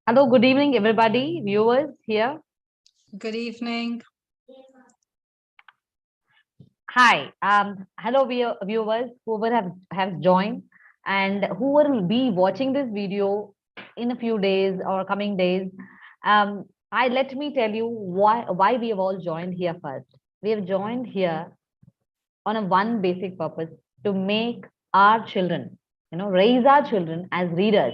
Hello, good evening, everybody, viewers here. Good evening. Hi, hello, viewers, whoever has joined and who will be watching this video in a few days or coming days. Let me tell you why we have all joined here first. We have joined here on a one basic purpose to make our children, raise our children as readers.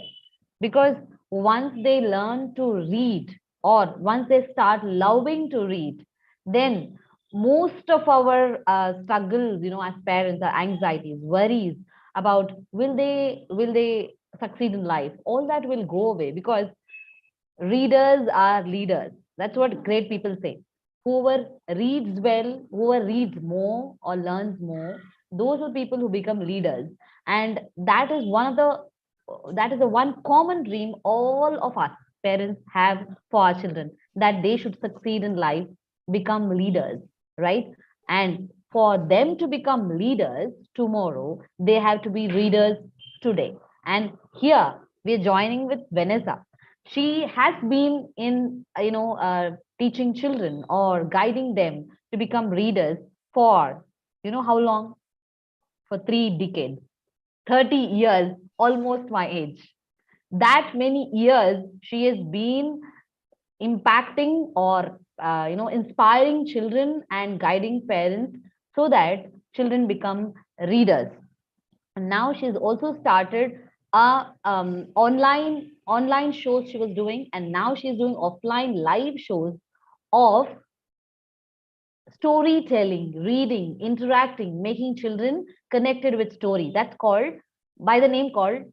Because once they learn to read or once they start loving to read, then most of our struggles, as parents, our anxieties, worries about will they succeed in life, all that will go away because readers are leaders. That's what great people say. Whoever reads well, whoever reads more or learns more, those are people who become leaders. And that is the one common dream all of us parents have for our children, that they should succeed in life, become leaders, right? And for them to become leaders tomorrow, they have to be readers today. And here we're joining with Vanessa. She has been in teaching children or guiding them to become readers for how long? For 3 decades, 30 years, almost my age. That many years she has been impacting or inspiring children and guiding parents so that children become readers. And now she's also started a online shows she was doing, and now she's doing offline live shows of storytelling, reading, interacting, making children connected with story. That's called, by the name called,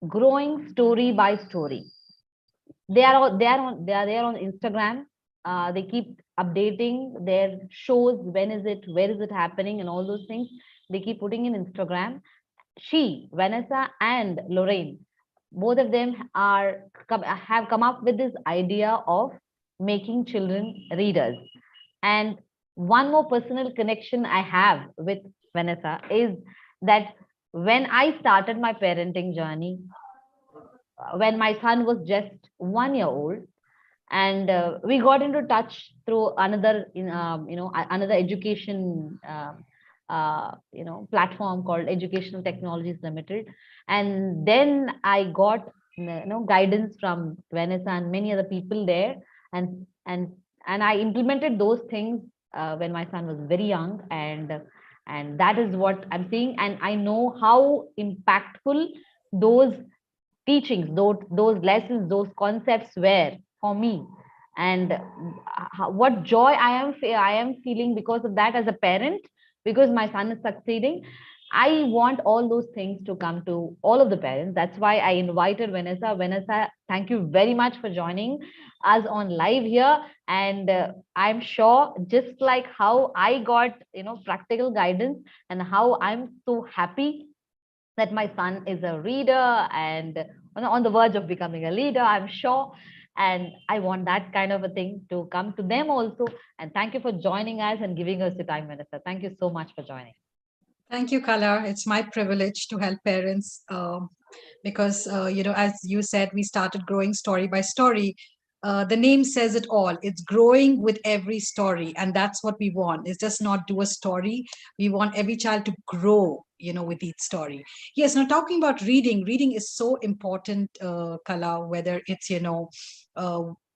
growing story by story. They are on Instagram. They keep updating their shows. When is it? Where is it happening? And all those things they keep putting in Instagram. She, Vanessa, and Lorraine, both of them have come up with this idea of making children readers. And one more personal connection I have with Vanessa is that when I started my parenting journey, when my son was just 1 year old, and we got into touch through another education platform called Educational Technologies Limited. And then I got guidance from Vanessa and many other people there, and and and I implemented those things when my son was very young. And that is what I'm seeing, and I know how impactful those teachings, those lessons, those concepts were for me. And what joy I am feeling because of that as a parent, because my son is succeeding. I want all those things to come to all of the parents. That's why I invited Vanessa. Vanessa, thank you very much for joining us on live here. And I'm sure, just like how I got practical guidance, and how I'm so happy that my son is a reader and on the verge of becoming a leader, I'm sure. And I want that kind of a thing to come to them also. And thank you for joining us and giving us the time, Minister. Thank you so much for joining. Thank you, Kala. It's my privilege to help parents because, as you said, we started growing story by story. The name says it all. It's growing with every story. And that's what we want. It's just not do a story. We want every child to grow, with each story. Yes, now talking about reading, reading is so important, Kala, whether it's, you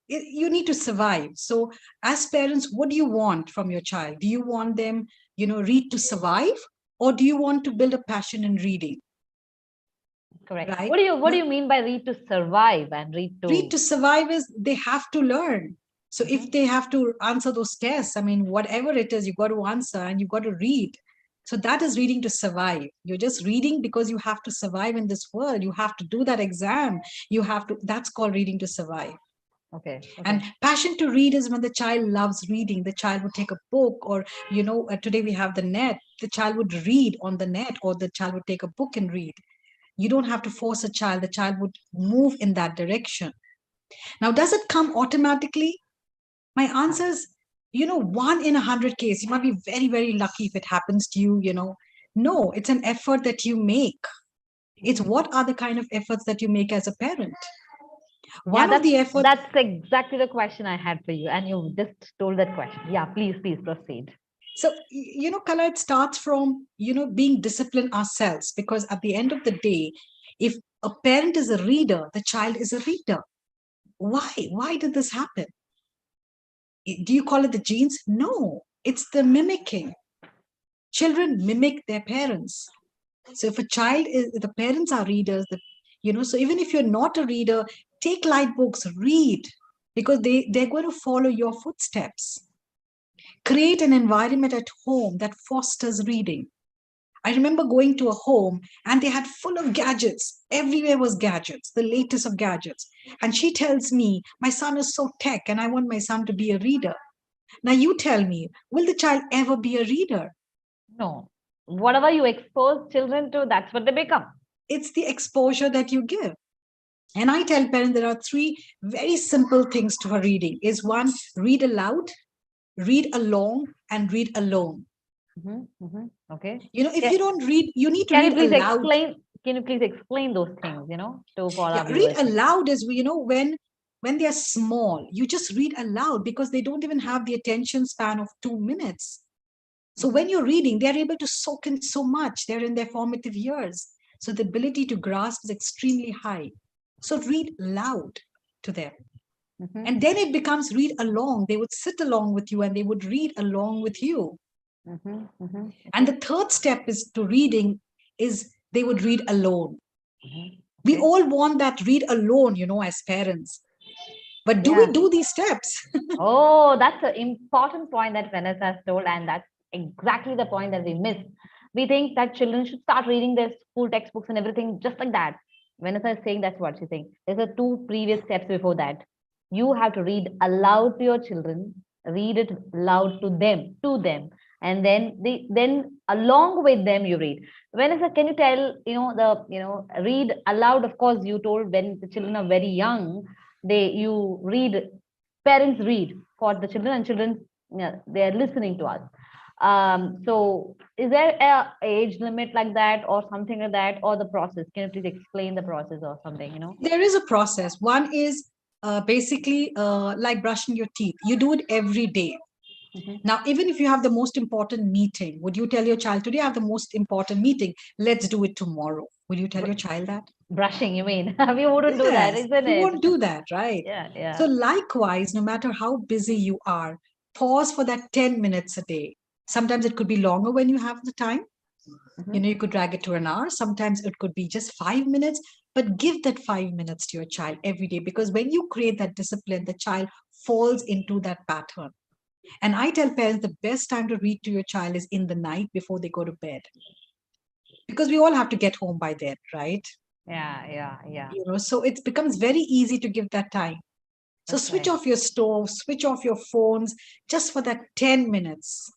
need to survive. So as parents, what do you want from your child? Do you want them, read to survive? Or do you want to build a passion in reading? Correct. Right? What do you mean by read to survive and Read to survive is they have to learn. So if they have to answer those tests, I mean, whatever it is, you got to answer and you got to read. So that is reading to survive. You're just reading because you have to survive in this world. You have to do that exam. That's called reading to survive. Okay. And passion to read is when the child loves reading. The child would take a book, or today we have the net. The child would read on the net, or the child would take a book and read. You don't have to force a child. The child would move in that direction. Now, does it come automatically? My answer is, 1 in 100 case. You might be very, very lucky if it happens to you. No, it's an effort that you make. It's what are the kind of efforts that you make as a parent. One of the efforts. That's exactly the question I had for you, and you just told that question. Yeah, please proceed. So, Kala, it starts from, being disciplined ourselves, because at the end of the day, if a parent is a reader, the child is a reader. Why? Why did this happen? Do you call it the genes? No, it's the mimicking. Children mimic their parents. So if a child is, the parents are readers, so even if you're not a reader, take light books, read, because they're going to follow your footsteps. Create an environment at home that fosters reading. I remember going to a home and they had full of gadgets. Everywhere was gadgets, the latest of gadgets. And she tells me, my son is so tech and I want my son to be a reader. Now you tell me, will the child ever be a reader? No. Whatever you expose children to, that's what they become. It's the exposure that you give. And I tell parents there are 3 very simple things to her reading. Is one, read aloud, read along, and read alone. Okay. If you don't read, you need to Can read you please aloud. Can you please explain those things, to for our Read viewers? aloud is, when they are small, you just read aloud because they don't even have the attention span of 2 minutes. So when you're reading, they're able to soak in so much. They're in their formative years. So the ability to grasp is extremely high. So read loud to them. And then it becomes read along. They would sit along with you and they would read along with you. And the third step is to reading is they would read alone. We all want that read alone, as parents. But do we do these steps? Oh, that's an important point that Vanessa has told, and that's exactly the point that we miss. We think that children should start reading their school textbooks and everything just like that. Vanessa is saying that's what she's saying. There's a 2 previous steps before that. You have to read aloud to your children, read it loud to them, and then along with them you read. Vanessa, can you tell, read aloud? Of course, you told when the children are very young, you read, parents read for the children, and children, they are listening to us. So is there a age limit like that or something like that, or the process? Can you please explain the process or something? There is a process. One is basically like brushing your teeth. You do it every day. Now, even if you have the most important meeting, would you tell your child, today I have the most important meeting, let's do it tomorrow? Will you tell your child that? Brushing, you mean? We wouldn't do that, isn't it? You won't do that, right? Yeah. So likewise, no matter how busy you are, pause for that 10 minutes a day. Sometimes it could be longer when you have the time. You could drag it to an hour. Sometimes it could be just 5 minutes, but give that 5 minutes to your child every day, because when you create that discipline, the child falls into that pattern. And I tell parents the best time to read to your child is in the night before they go to bed, because we all have to get home by then, right? Yeah. So it becomes very easy to give that time. So switch off your stove, switch off your phones just for that 10 minutes,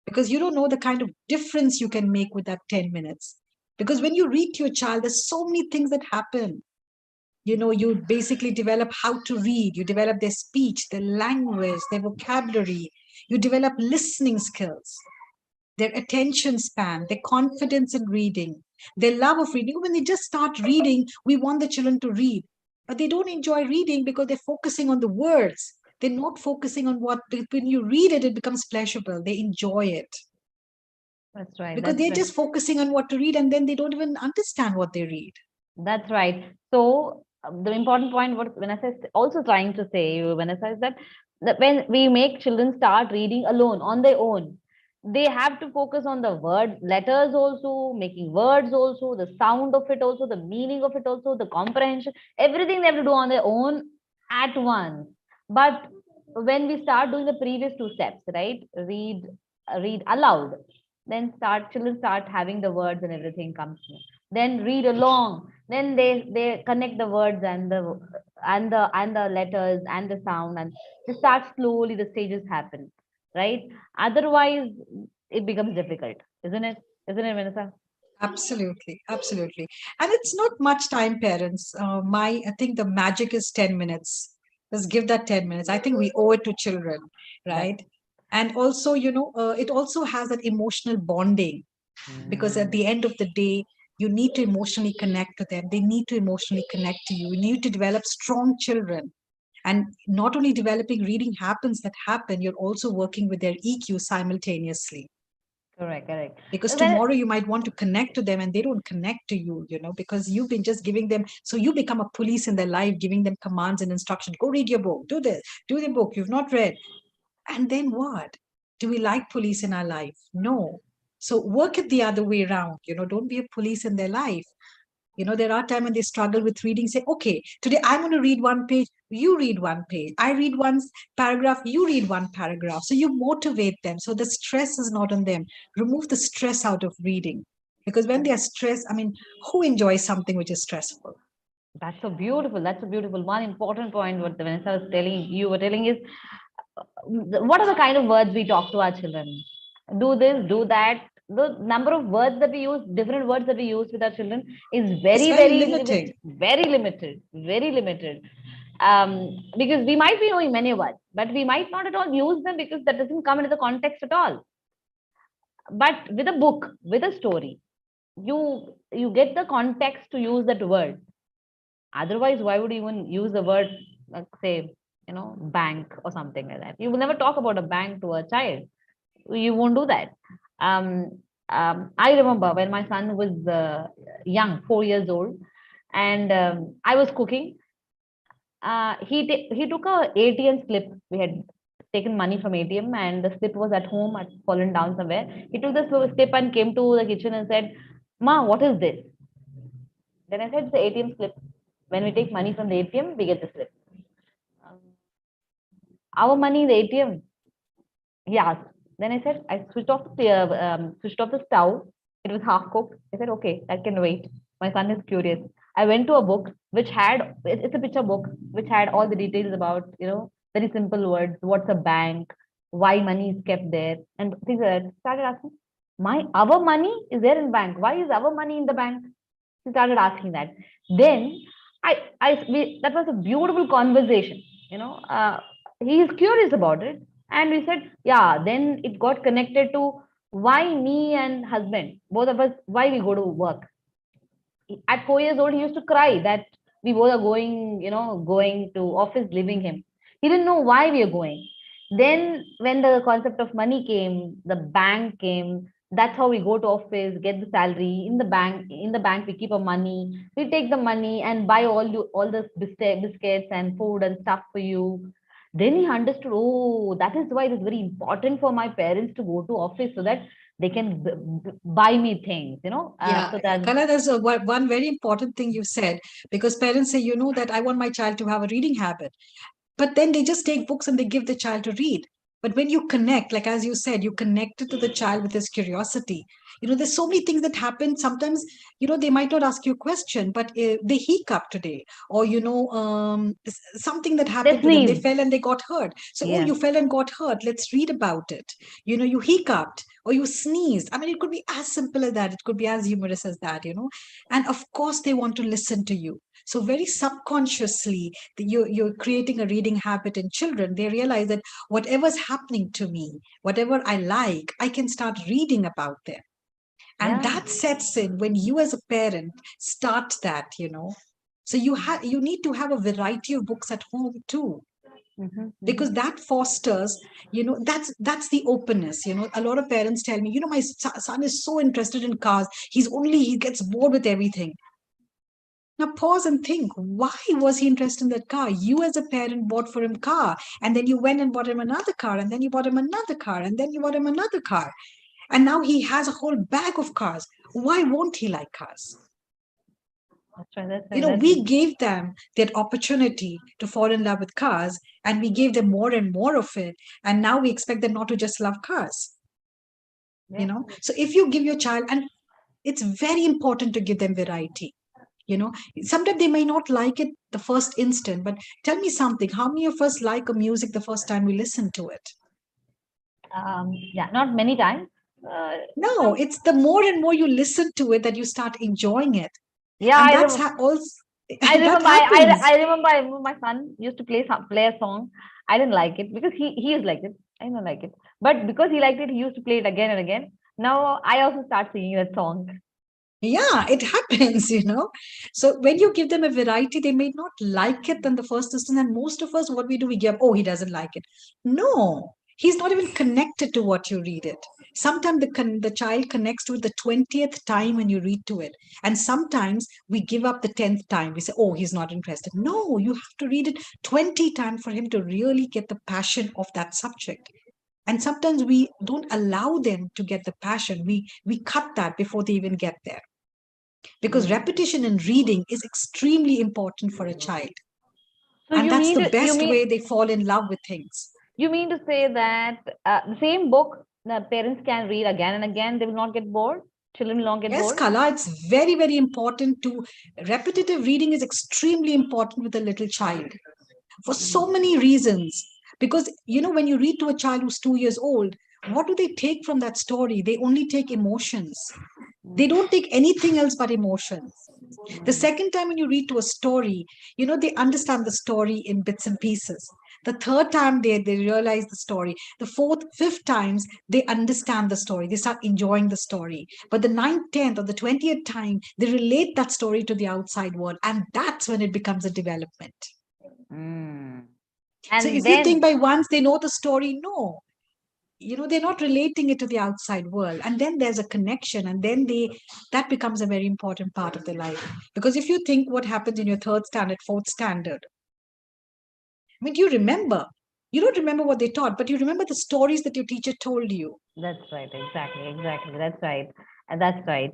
because you don't know the kind of difference you can make with that 10 minutes. Because when you read to your child, there's so many things that happen. You basically develop how to read, you develop their speech, their language, their vocabulary, you develop listening skills, their attention span, their confidence in reading, their love of reading. When they just start reading, we want the children to read, but they don't enjoy reading because they're focusing on the words. They're not focusing on when you read it, it becomes pleasurable. They enjoy it. That's right. Because they're just focusing on what to read, and then they don't even understand what they read. That's right. So the important point, what Vanessa is also trying to say, Vanessa, is that when we make children start reading alone on their own, they have to focus on the word letters also, making words also, the sound of it also, the meaning of it also, the comprehension, everything they have to do on their own at once. But when we start doing the previous 2 steps, right, read aloud, then children start having the words and everything comes in. Then read along, then they connect the words and the letters and the sound, and they start slowly, the stages happen, right? Otherwise it becomes difficult, isn't it, Vanessa? Absolutely. And it's not much time, parents. I think the magic is 10 minutes. Let's give that 10 minutes. I think we owe it to children, right? And also, it also has that emotional bonding, because at the end of the day, You need to emotionally connect to them. They need to emotionally connect to you. You need to develop strong children. And not only developing reading happens that happen, you're also working with their EQ simultaneously. Correct, correct. Because Well, tomorrow you might want to connect to them and they don't connect to you, because you've been just giving them. So you become a police in their life, giving them commands and instructions. Go read your book, do this, do the book you've not read. And then what? Do we like police in our life? No. So work it the other way around. Don't be a police in their life. There are times when they struggle with reading. Say, okay, today I'm going to read one page. You read one page. I read one paragraph. You read one paragraph. So you motivate them. So the stress is not on them. Remove the stress out of reading. Because when they are stressed, I mean, who enjoys something which is stressful? that's so beautiful. That's so beautiful. One important point what Vanessa was telling you were telling is what are the kind of words we talk to our children? Do this, do that. The number of words that we use, different words that we use with our children is It's very, very very limiting. limited, very limited, very limited. Because we might be knowing many words, but we might not at all use them because that doesn't come into the context at all. But with a book, with a story, you get the context to use that word. Otherwise, why would you even use the word, like, say, bank or something like that? You will never talk about a bank to a child. You won't do that. I remember when my son was young, 4 years old, and I was cooking. He took a ATM slip. We had taken money from ATM, and the slip was at home, had fallen down somewhere. He took the slip and came to the kitchen and said, "Ma, what is this?" Then I said, "It's the ATM slip. When we take money from the ATM, we get the slip." Um, our money in the ATM. He asked. Then I said, I switched off the stove. It was half cooked. I said, okay, that can wait. My son is curious. I went to a book which had, it's a picture book, which had all the details about, very simple words. What's a bank? Why money is kept there? And things like that. Started asking, our money is there in bank. Why is our money in the bank? He started asking that. Then that was a beautiful conversation. He is curious about it, and we said, yeah. Then it got connected to why me and husband, both of us, why we go to work. At 4 years old, he used to cry that we both are going to office, leaving him. He didn't know why we are going. Then, when the concept of money came, the bank came. That's how we go to office, get the salary in the bank. In the bank, we keep our money. We take the money and buy all the biscuits and food and stuff for you. Then he understood. Oh, that is why it is very important for my parents to go to office so that they can buy me things. Yeah, So that Kala, there's one very important thing you said, because parents say, that I want my child to have a reading habit. But then they just take books and they give the child to read. But when you connect, like as you said, you connected to the child with his curiosity. There's so many things that happen. Sometimes, they might not ask you a question, but they hiccup today, or something that they happened to them. They sneeze. fell and they got hurt. So, oh, Yeah. you fell and got hurt. Let's read about it. You hiccuped or you sneezed. I mean, it could be as simple as that. It could be as humorous as that. And of course, they want to listen to you. So very subconsciously, you're creating a reading habit in children. They realize that whatever's happening to me, whatever I like, I can start reading about them. And Yeah. that sets in when you as a parent start that. So you need to have a variety of books at home too, Mhm, because mhm. that fosters, that's the openness. A lot of parents tell me, my son is so interested in cars. He gets bored with everything. Now pause and think, why was he interested in that car? You as a parent bought for him car, and then you went and bought him another car, and then you bought him another car, and then you bought him another car. And now he has a whole bag of cars. Why won't he like cars? That's right. That's right. That's We gave them that opportunity to fall in love with cars, and we gave them more and more of it. And now we expect them not to just love cars. yeah. So if you give your child, and it's very important to give them variety. Sometimes they may not like it the first instant, but tell me something, how many of us like a music the first time we listen to it? Yeah. Not many times. Uh, No, some. it's the more and more you listen to it that you start enjoying it. Yeah. And I that's remember. how also I that remember. happens. I remember my son used to play a song. I didn't like it because he is like it. I don't like it, but because he liked it, he used to play it again and again. Now I also start singing that song. Yeah, it happens, So when you give them a variety, they may not like it in the first instance. And most of us, what we do, we give, oh, he doesn't like it. No, he's not even connected to what you read it. Sometimes the child connects to it the 20th time when you read to it. And sometimes we give up the 10th time. We say, oh, he's not interested. No, you have to read it 20 times for him to really get the passion of that subject. And sometimes we don't allow them to get the passion. We cut that before they even get there, because Mm. repetition in reading is extremely important for a child, So and you that's mean the to, you best mean way they fall in love with things. you mean to say that the same book the parents can read again and again, they will not get bored? Children will not get Yes, bored? Kala, it's very, very important to repetitive reading is extremely important with a little child for so Mm. many reasons. Because when you read to a child who's 2 years old, what do they take from that story? They only take emotions. They Mm. don't take anything else but emotions. The Mm. second time when you read to a story, they understand the story in bits and pieces. The third time they realize the story. The fourth, fifth times they understand the story. They start enjoying the story. But the ninth, 10th, or the 20th time, they relate that story to the outside world. And that's when it becomes a development. Mm. So And if you think then, by once they know the story, no, they're not relating it to the outside world, and then there's a connection, and then that becomes a very important part of their life. Because if you think what happens in your third standard, fourth standard, I mean, you don't remember what they taught, but you remember the stories that your teacher told you. that's right, exactly, exactly. That's right. And that's right.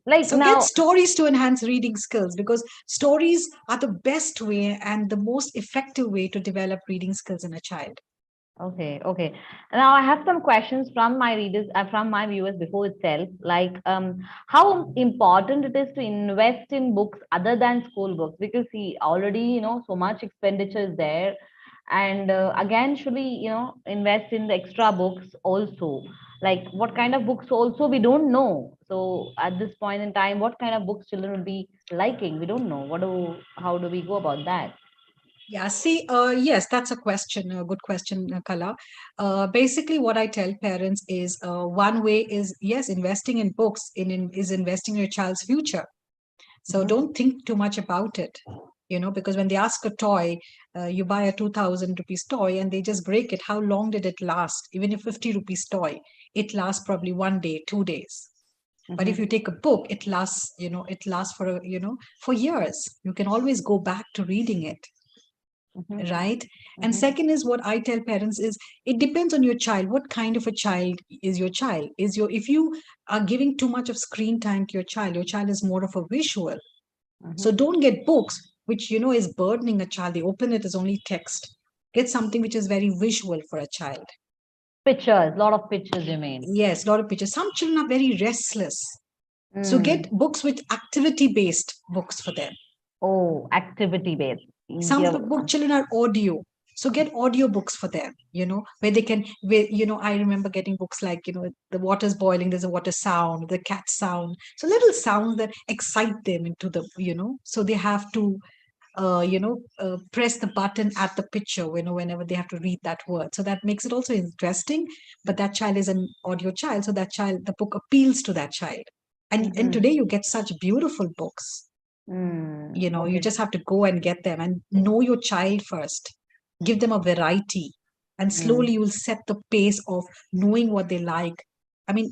Like So get now, stories to enhance reading skills, because stories are the best way and the most effective way to develop reading skills in a child. okay, okay. Now I have some questions from my readers, from my viewers before itself. Like, how important it is to invest in books other than school books? Because see, already so much expenditure is there, and again, should we invest in the extra books also? Like, what kind of books also we don't know. So at this point in time, what kind of books children will be liking? We don't know. How do we go about that? Yeah, see, yes, that's a good question, Kala. Basically, what I tell parents is one way is, yes, investing in books is investing in your child's future. So Mm-hmm. don't think too much about it, because when they ask a toy, you buy a 2000 rupees toy and they just break it. How long did it last? Even a 50 rupees toy, it lasts probably 1 day, 2 days. But if Mm-hmm. you take a book, it lasts for years. You can always go back to reading it, Mm-hmm. right? And Mm-hmm. second is, what I tell parents is, it depends on your child. What kind of a child is your child? If you are giving too much of screen time to your child is more of a visual. So Mm-hmm. don't get books which is burdening a child. They open it as only text. Get something which is very visual for a child. Pictures, lot of pictures, you mean? Yes, a lot of pictures. Some children are very restless, so get Mm. books with activity based books for them. Oh, activity based. Some of Yeah. the book children are audio, so get audio books for them, where they can, where I remember getting books like, the water's boiling, there's a water sound, the cat sound, so little sounds that excite them into the, so they have to press the button at the picture, whenever they have to read that word, so that makes it also interesting. But that child is an audio child, so that child, the book appeals to that child. And Mm-hmm. today you get such beautiful books. You Okay. just have to go and get them and know your child first. Give them a variety, and Mm. slowly you will set the pace of knowing what they like. I mean,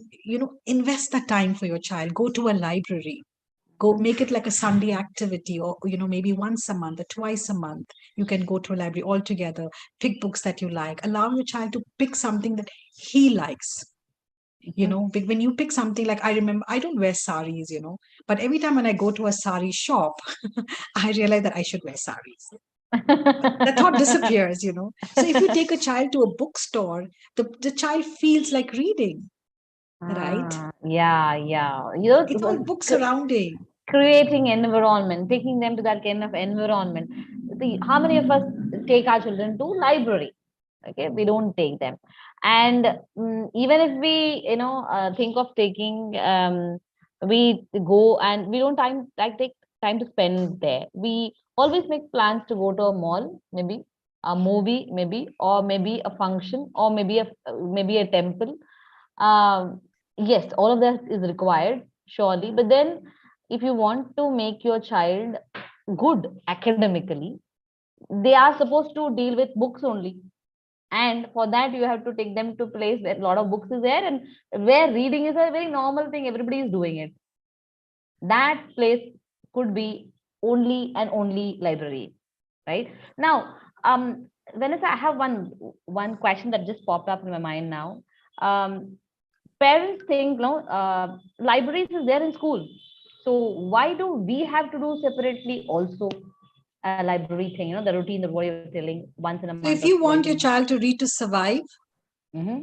invest the time for your child. Go to a library. Go make it like a Sunday activity, or maybe once a month or twice a month. You can go to a library all together. Pick books that you like. Allow your child to pick something that he likes. Mm-hmm. When you pick something, like, I remember, I don't wear saris, but every time when I go to a sari shop, I realize that I should wear saris. The thought disappears. So if you take a child to a bookstore, the child feels like reading, right? Yeah, yeah. It's all book surrounding. Creating environment, taking them to that kind of environment. See, how many of us take our children to library? Okay, we don't take them. And even if we, think of taking, we go and we don't take time to spend there. We always make plans to go to a mall, maybe a movie, maybe, or maybe a function, or maybe a temple. Yes, all of that is required. surely. But then, if you want to make your child good academically, they are supposed to deal with books only. And for that, you have to take them to place where a lot of books is there, and where reading is a very normal thing. Everybody is doing it. That place could be only and only library, right? Now, Vanessa, I have one question that just popped up in my mind now. Parents think, no, libraries is there in school, so why do we have to do separately also a library thing? The routine, the what you're telling, once in a So month if or you twice want a your month. child to read to survive, Mm-hmm.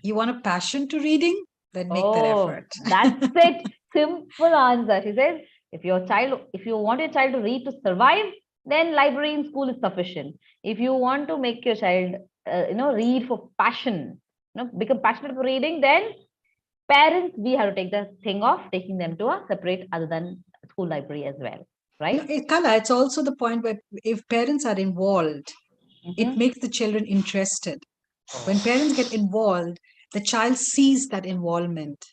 you want a passion to reading, then make that Oh, effort. that's it. Simple answer. She says, if you want your child to read to survive, then library in school is sufficient. If you want to make your child, read for passion, become passionate for reading, then parents, we have to take the thing of taking them to a separate other than school library as well, right? Kala, it's also the point where if parents are involved, it Mm-hmm. makes the children interested. When parents get involved, the child sees that involvement.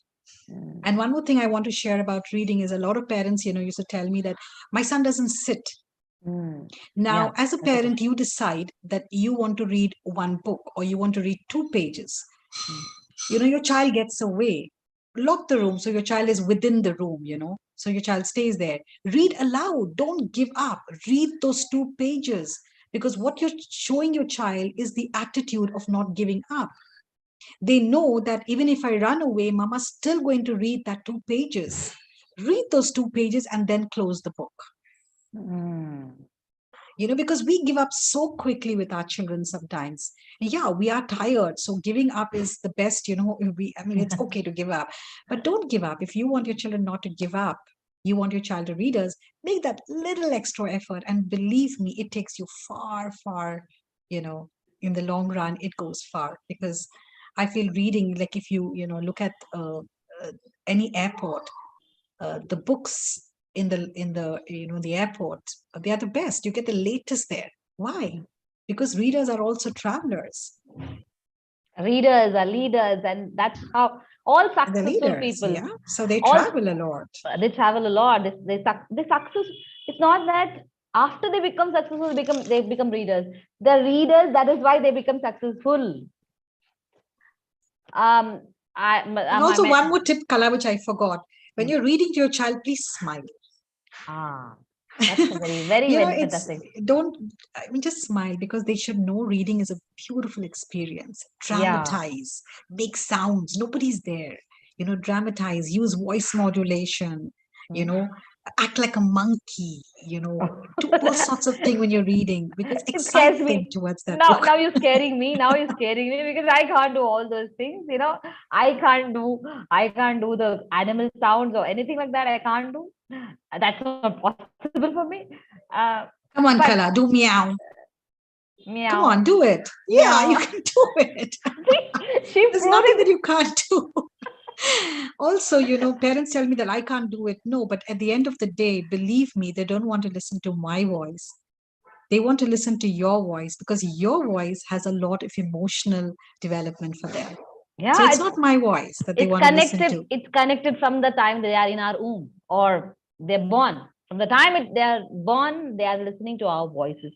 And Mm. one more thing I want to share about reading is a lot of parents, used to tell me that my son doesn't sit. Mm. Now, Yeah, as a that's a parent, question. you decide that you want to read one book or you want to read 2 pages. Mm. Your child gets away. Lock the room so your child is within the room. So your child stays there. Read aloud. Don't give up. Read those 2 pages because what you're showing your child is the attitude of not giving up. They know that even if I run away, mama's still going to read that 2 pages. Read those 2 pages and then close the book. Mm. Because we give up so quickly with our children sometimes. Yeah, we are tired. So giving up is the best, it's okay to give up, but don't give up. If you want your children not to give up, you want your child to read us, make that little extra effort. And believe me, it takes you far, far, you know, in the long run, it goes far because I feel reading, like if look at uh, any airport, the books in the airport, they are the best. You get the latest there. Why? Because readers are also travelers. Readers are leaders, and that's how all The successful leaders, people, yeah. So they all travel a lot. they travel a lot. They success. It's not that after they become successful, they become readers. The readers, that is why they become successful. Um, I And my also man. one more tip, Kala, which I forgot. When you're reading to your child, please smile. Ah, that's a very very very It's fantastic. don't I mean just smile because they should know reading is a beautiful experience. Yeah. Dramatize, make sounds, nobody's there. Dramatize, use voice modulation, you Mm. know, act like a monkey, do all sorts of things when you're reading because It excite scares them me. towards that Now, book. now you're scaring me. Now you're scaring me because I can't do all those things. I can't do. I can't do the animal sounds or anything like that. I can't do. That's not possible for me. Come on, But Kala, do meow. Come meow, on, do it. Yeah, you meow. can do it. See, she There's proved nothing that it. you can't do. Also, parents tell me that I can't do it. No, but at the end of the day, believe me, they don't want to listen to my voice. They want to listen to your voice because your voice has a lot of emotional development for them. So Yeah, it's not my voice that they it's want to listen connected. to. It's connected from the time they are in our womb or they're born. From the time they are born, they are listening to our voices.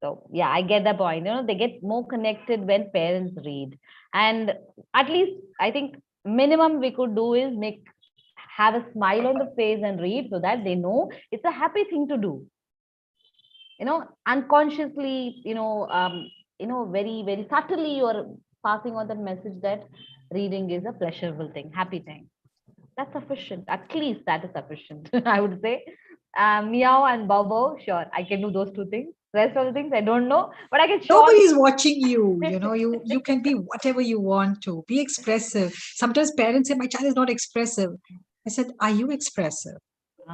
So yeah, I get the point. They get more connected when parents read. And at least I think minimum we could do is have a smile on the face and read so that they know it's a happy thing to do. Unconsciously, very, very subtly you're passing on that message that reading is a pleasurable thing, happy thing. That's sufficient. At least that is sufficient, I would say. Meow and Bobo, sure, I can do those two things. Rest of the things I don't know, but I can Nobody surely. is watching you. You can be whatever you want to. Be expressive. Sometimes parents say, "My child is not expressive." I said, "Are you expressive?"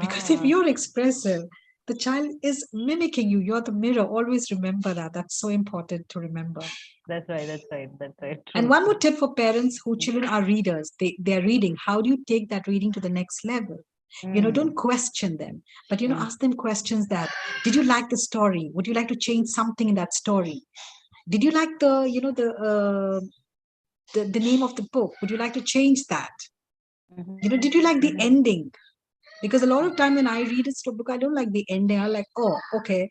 Because if Ah, you're expressive, the child is mimicking you. You're the mirror. Always remember that. That's so important to remember. that's right. That's right. That's right. And True. one more True. tip for parents who children are readers. They're reading. How do you take that reading to the next level? Don't Mm, question them, but mm. ask them questions that did you like the story? Would you like to change something in that story? Did you like the name of the book? Would you like to change that? Did you like the Mhm. ending? Because a lot of time when I read a storybook, I don't like the ending. I like, oh, okay,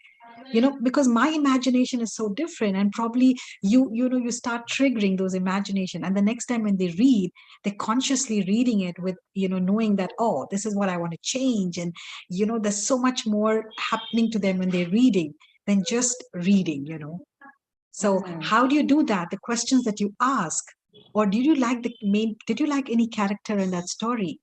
because my imagination is so different, and probably you start triggering those imagination, and the next time when they read, they're consciously reading it with knowing that, oh, this is what I want to change, and there's so much more happening to them when they're reading than just reading. So Mhm. how do you do that? The questions that you ask, or did you like any character in that story?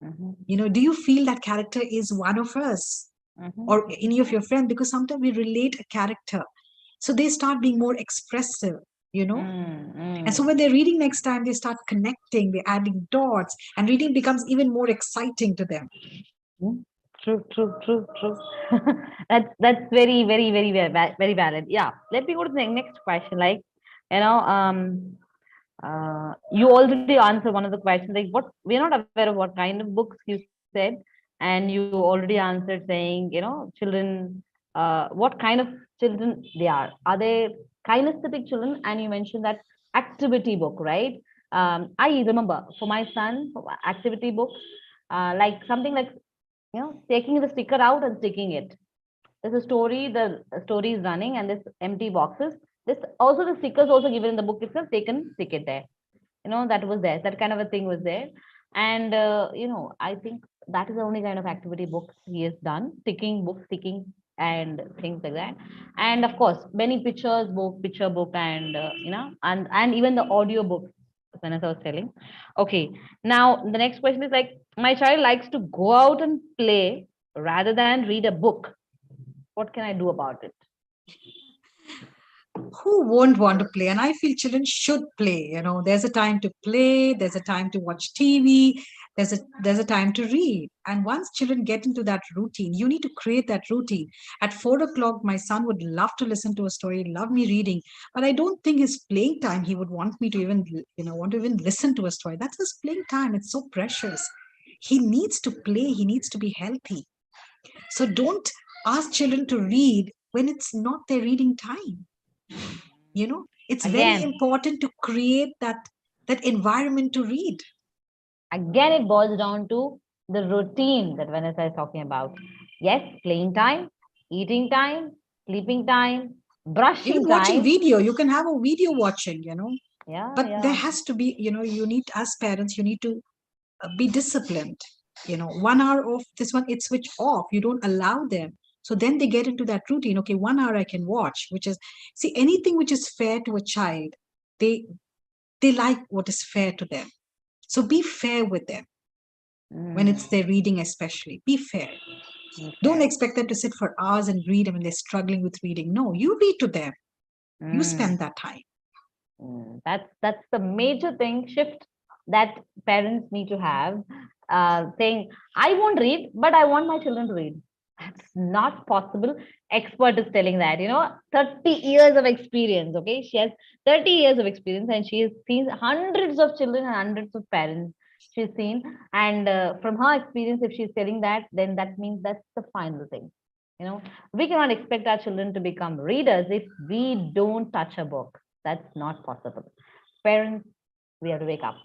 Mhm. Do you feel that character is one of us Mhm. or any of your friends? Because sometimes we relate a character, so they start being more expressive. Mm, And so mm. when they're reading next time, they start connecting, they're adding dots, and reading becomes even more exciting to them. Mm. True, true, true, true. That's very, very, very, very valid. Yeah. Let me go to the next question. Like, you know, you already answered one of the questions. Like, what we're not aware of what kind of books you said, and you already answered saying, children. What kind of children they are? Are they kinesthetic children? And you mentioned that activity book, right? I remember for my son, for activity books, like something like taking the sticker out and sticking it. There's a story, the story is running, and this empty boxes. This also the stickers also given in the book itself. They can stick it there. That was there. That kind of a thing was there, and I think that is the only kind of activity books he has done. Sticking books, sticking and things like that. And of course, many picture book, and and even the audio books. Vanessa was telling. Okay, now the next question is like my child likes to go out and play rather than read a book. What can I do about it? Who won't want to play? And I feel children should play. There's a time to play, there's a time to watch TV, there's a time to read. And once children get into that routine, you need to create that routine. At 4 o'clock, my son would love to listen to a story, love me reading, but I don't think his playing time he would want me to even want to even listen to a story. That's his playing time. It's so precious. He needs to play, he needs to be healthy. So don't ask children to read when it's not their reading time. It's very Again, important to create that environment to read. again it boils down to the routine that Vanessa is talking about. Yes, playing time, eating time, sleeping time, brushing Even watching time. video, you can have a video watching. Yeah, But there yeah. has to be, you need, as parents, you need to be disciplined. 1 hour of this one, it's switch off, you don't allow them. So then they get into that routine. Okay, 1 hour I can watch, which is, see, anything which is fair to a child, they they like what is fair to them. So be fair with them when Mm, it's their reading, especially be fair. Don't okay. expect them to sit for hours and read. I mean, they're struggling with reading. No, you read to them. You Mm, spend that time. that's the major thing shift that parents need to have. Saying I won't read, but I want my children to read. That's not possible. Expert is telling that 30 years of experience. Okay, she has 30 years of experience, and she has seen hundreds of children and hundreds of parents. She's seen, and from her experience, if she's telling that, then that means that's the final thing. We cannot expect our children to become readers if we don't touch a book. That's not possible. Parents, we have to wake up.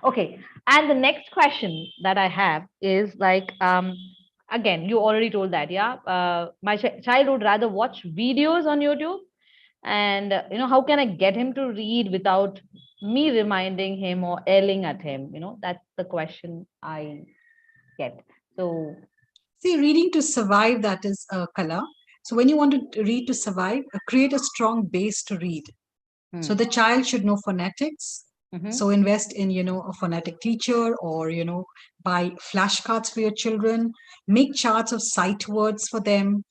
Okay. And the next question that I have is like, again, you already told that, yeah. My child would rather watch videos on YouTube, and how can I get him to read without me reminding him or yelling at him? That's the question I get. So, See, reading to survive, that is a color. So when you want to read to survive, create a strong base to read. So hmm, the child should know phonetics. mm-hmm, So invest in, a phonetic teacher, or, buy flashcards for your children, make charts of sight words for them,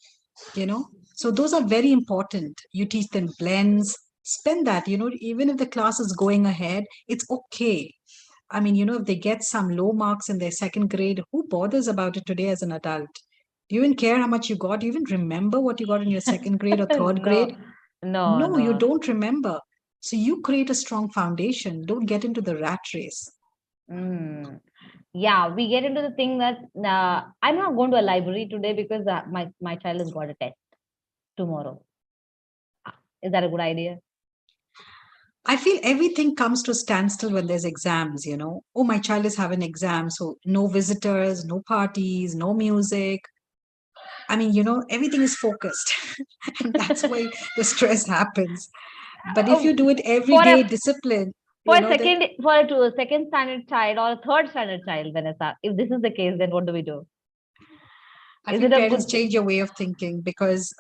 you know. So those are very important. You teach them blends, spend that, even if the class is going ahead, it's okay. I mean, if they get some low marks in their second grade, who bothers about it today as an adult? Do you even care how much you got? Do you even remember what you got in your second grade or third grade? no, no, No, you no. don't remember. So you create a strong foundation. Don't get into the rat race. Mm. Yeah, we get into the thing that I'm not going to a library today because my child has got a test tomorrow. Is that a good idea? I feel everything comes to a standstill when there's exams, you know. Oh, my child is having exams, so no visitors, no parties, no music. I mean, you know, everything is focused. And that's why the stress happens. But if you Oh, do it every for day, a discipline, for you a know, then second for a second standard child or a third standard child, Vanessa, if this is the case, then what do we do? I Is feel it a parents good thing? change your way of thinking because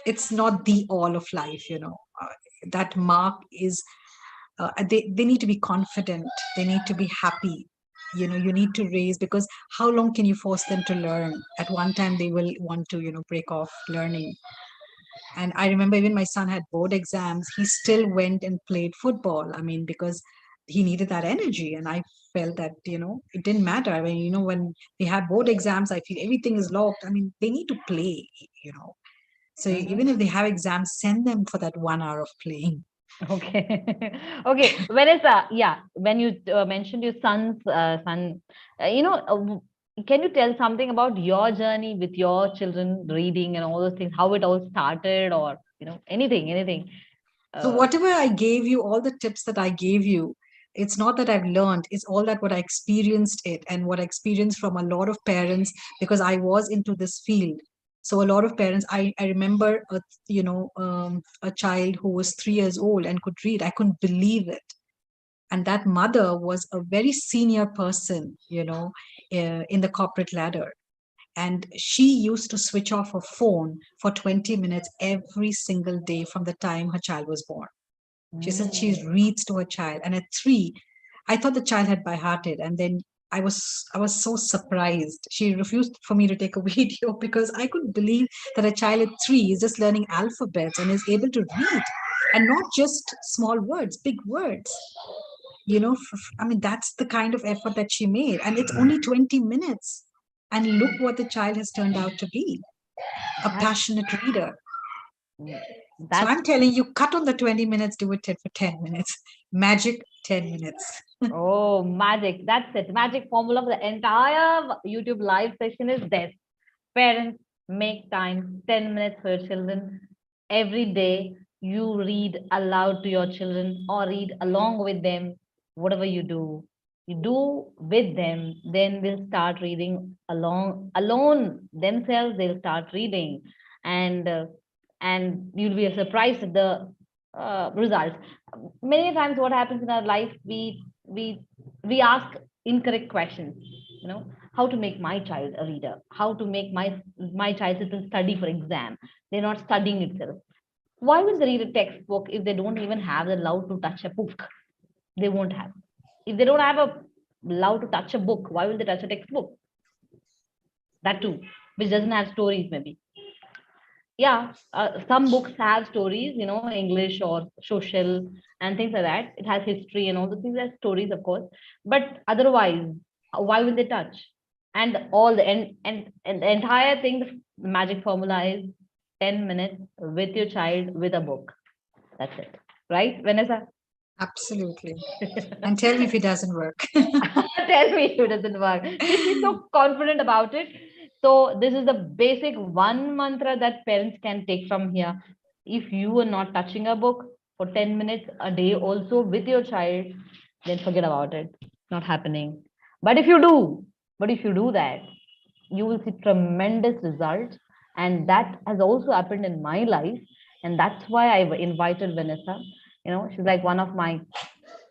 it's not the all of life, you know. That mark is, they need to be confident, they need to be happy. You know, you need to raise, because how long can you force them to learn? At one time, they will want to, you know, break off learning. And I remember even my son had board exams, he still went and played football. I mean, because he needed that energy. And I felt that, you know, it didn't matter. I mean, you know, when they have board exams, I feel everything is locked. I mean, they need to play, you know. So even if they have exams, send them for that 1 hour of playing. Okay. Okay. Vanessa, yeah, when you mentioned your son, can you tell something about your journey with your children reading and all those things, how it all started, or, anything? So Uh, whatever I gave you, all the tips that I gave you, it's not that I've learned, it's all that what I experienced it, and what I experienced from a lot of parents, because I was into this field. So a lot of parents, I remember, a child who was 3 years old and could read. I couldn't believe it. And that mother was a very senior person, in the corporate ladder. And she used to switch off her phone for 20 minutes every single day from the time her child was born. She said she mm, reads to her child, and at 3, I thought the child had by hearted, and then I was so surprised. She refused for me to take a video because I couldn't believe that a child at 3 is just learning alphabets and is able to read, and not just small words, big words. I mean, that's the kind of effort that she made, and it's only 20 minutes. And look what the child has turned out to be, a that's passionate reader. mm, So that's I'm telling you, cut on the 20 minutes, do it for 10 minutes. Magic 10 minutes. oh, magic. That's it. Magic formula for the entire YouTube live session is this. Parents, make time 10 minutes for your children every day. You read aloud to your children or read along with them. Whatever you do with them, then they'll start reading alone themselves. They'll start reading, and uh, and you'll be surprised at the results. Many times, what happens in our life, we ask incorrect questions. How to make my child a reader, how to make my child sit and study for exam. They're not studying itself. Why will they read a textbook if they don't even have the love to touch a book? They won't have. If they don't have a love to touch a book, why will they touch a textbook? That too, which doesn't have stories, maybe. Yeah, some books have stories, English or social and things like that. It has history and all the things, as stories, of course. But otherwise, why will they touch? And all the and the entire thing, the magic formula is 10 minutes with your child with a book. That's it. Right, Vanessa? Absolutely. And tell me if it doesn't work. Tell me if it doesn't work. She's so confident about it. So this is the basic one mantra that parents can take from here. If you are not touching a book for 10 minutes a day also with your child, then forget about it. Not happening. But if you do that, you will see tremendous results. And that has also happened in my life. And that's why I invited Vanessa. She's like one of my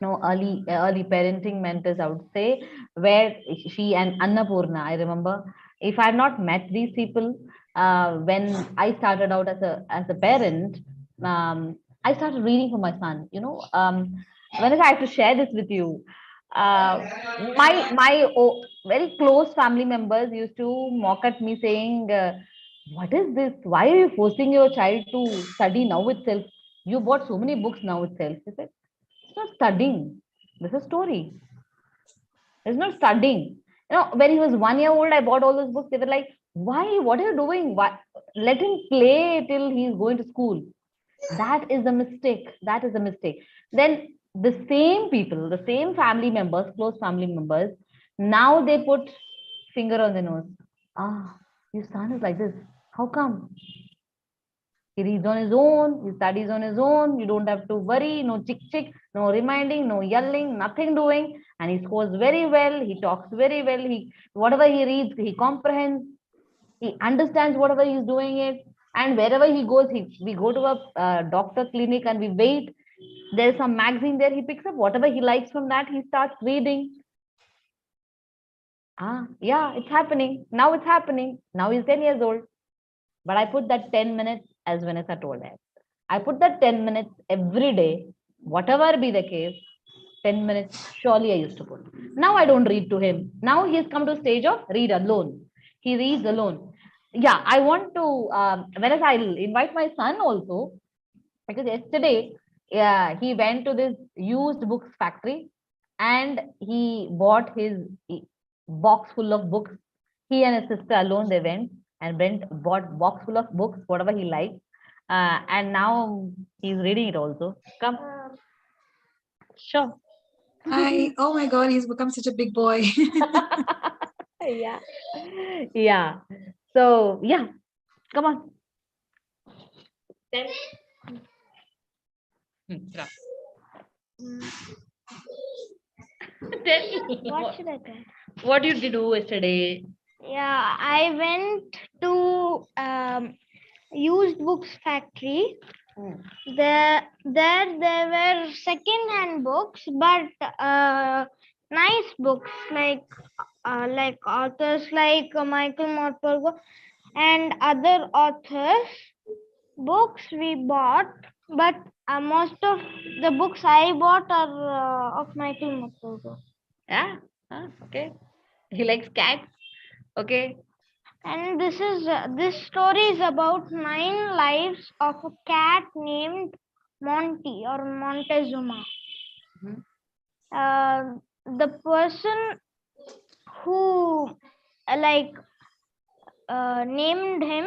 early parenting mentors, I would say, where she and Annapurna, I remember. If I've not met these people, when I started out as a parent, um, I started reading for my son. Whenever I have to share this with you, uh, my very close family members used to mock at me, saying, what is this, why are you forcing your child to study now itself? You bought so many books now itself. I said, it's not studying. This is story. It's not studying. When he was 1 year old, I bought all those books. They were like, why? What are you doing? Why? Let him play till he's going to school. That is the mistake. That is the mistake. Then the same people, the same family members, close family members, now they put finger on the nose. Ah, your son is like this. How come? He reads on his own, he studies on his own. You don't have to worry, no chick chick, no reminding, no yelling, nothing doing. And he scores very well, he talks very well, he whatever he reads, he comprehends, he understands whatever he's doing it. And wherever he goes, we go to a doctor clinic and we wait. There's some magazine there, he picks up whatever he likes from that, he starts reading. Yeah, it's happening. Now it's happening. Now he's 10 years old. But I put that 10 minutes, as Vanessa told us. I put that 10 minutes every day, whatever be the case, 10 minutes, surely I used to put. Now I don't read to him. Now he's come to a stage of read alone. He reads alone. Yeah, I want to, Vanessa, I'll invite my son also, because yesterday, yeah, he went to this used books factory and he bought his box full of books. He and his sister alone, they went and bought box full of books, whatever he liked. And now he's reading it also. Come. Sure. Hi. Oh my God, he's become such a big boy. Yeah. Yeah. So, yeah, come on. Tell me. What should I tell? What did you do yesterday? Yeah, I went to used books factory. There were second-hand books, but nice books like authors like Michael Morpurgo and other authors. Books we bought, but most of the books I bought are of Michael Morpurgo. Yeah. Okay. He likes cats. Okay. And this story is about 9 lives of a cat named Monty or Montezuma. Mhm. The person who named him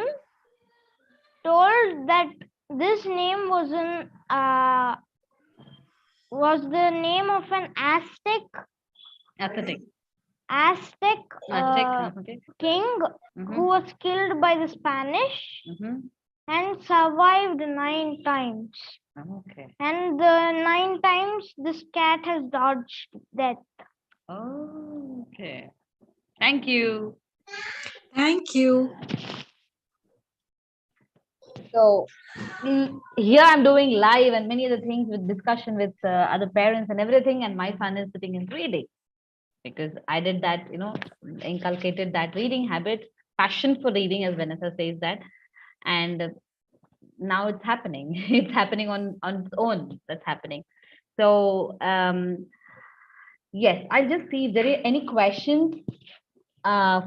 told that this name was the name of an Aesthetic. Aztec Okay. king who was killed by the Spanish Mhm. and survived 9 times. Okay. And the 9 times this cat has dodged death. Oh, okay. Thank you. Thank you. So here I'm doing live and many other things with discussion with other parents and everything, and my son is sitting and reading because I did that, inculcated that reading habit, passion for reading, as Vanessa says that, and now it's happening. It's happening on its own. That's happening. So yes, I'll just see if there are any questions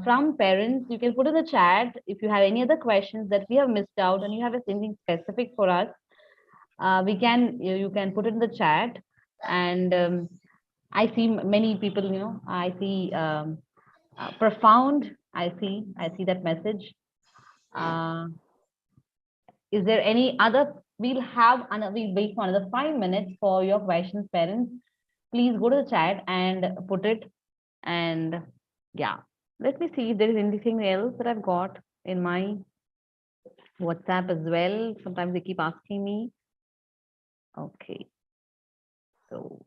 from parents. You can put in the chat if you have any other questions that we have missed out and you have something specific for us. We can you can put it in the chat, and I see many people. I see profound. I see that message. Is there any other? We'll wait for another 5 minutes for your questions, parents. Please go to the chat and put it. And yeah, let me see if there is anything else that I've got in my WhatsApp as well. Sometimes they keep asking me. Okay. So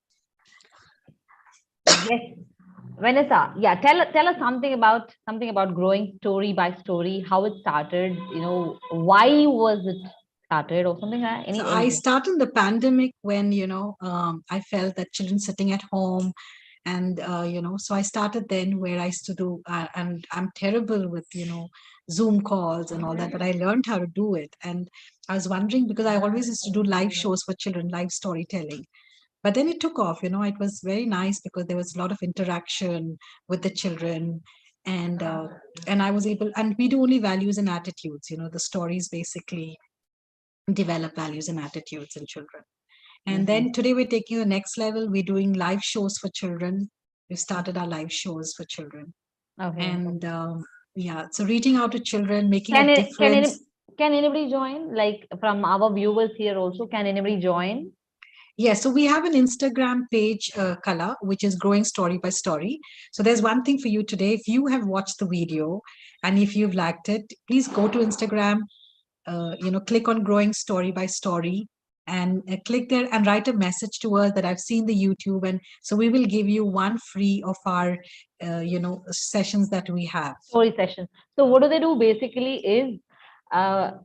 yes, Vanessa, yeah, tell us something about growing story by story, how it started, why was it started or something like So I started the pandemic when, I felt that children sitting at home and, so I started then where I used to do, and I'm terrible with, Zoom calls and all that, but I learned how to do it. And I was wondering because I always used to do live shows for children, live storytelling. But then it took off, it was very nice because there was a lot of interaction with the children. And I was able, and we do only values and attitudes, the stories basically develop values and attitudes in children. And then today we're taking the next level. We're doing live shows for children. We've started our live shows for children. Okay. And yeah, so reaching out to children, making Can a it, difference. can anybody join? Like from our viewers here also, can anybody join? Yeah, so we have an Instagram page, Kala, which is Growing Story by Story. So there's one thing for you today. If you have watched the video and if you've liked it, please go to Instagram, click on Growing Story by Story and click there and write a message to us that I've seen the YouTube. And so we will give you one free of our, sessions that we have. Story session. So what do they do basically is